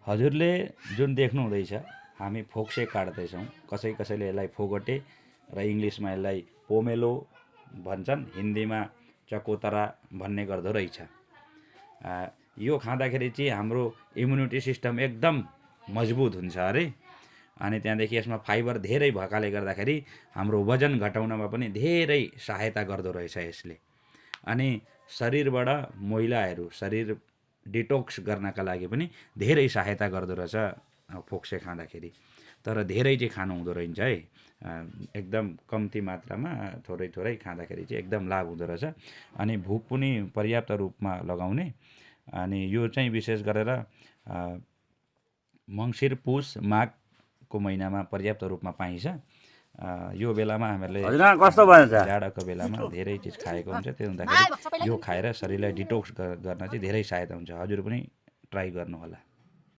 हजुरले जुन देख्नु हुँदैछ हामी फोक्से काट्दैछौँ। कसैले यसलाई फोगटे र इङ्ग्लिसमा यसलाई पोमेलो भन्छन्, हिन्दीमा चकोतरा भन्ने गर्दो रहेछ। यो खाँदाखेरि चाहिँ हाम्रो इम्युनिटी सिस्टम एकदम मजबुत हुन्छ अरे। अनि त्यहाँदेखि यसमा फाइबर धेरै भएकाले गर्दाखेरि हाम्रो वजन घटाउनमा पनि धेरै सहायता गर्दो रहेछ यसले। अनि शरीरबाट मैलाहरू शरीर डिटोक्स गर्नका लागि पनि धेरै सहायता गर्दो रहेछ फोक्से खाँदाखेरि। तर धेरै चाहिँ खानु हुँदो रहेछ है, एकदम कम्ती मात्रामा थोरै थोरै खाँदाखेरि चाहिँ एकदम लाभ हुँदो रहेछ। अनि भुक पनि पर्याप्त रूपमा लगाउने। अनि यो चाहिँ विशेष गरेर मङ्सिर पुस माघको महिनामा पर्याप्त रूपमा पाइन्छ। यो बेलामा हामीहरूले जाडोको बेलामा धेरै चिज खाएको हुन्छ, त्यो हुँदाखेरि यो खाएर शरीरलाई डिटोक्स गर्न चाहिँ धेरै सहायता हुन्छ। हजुर पनि ट्राई गर्नु होला।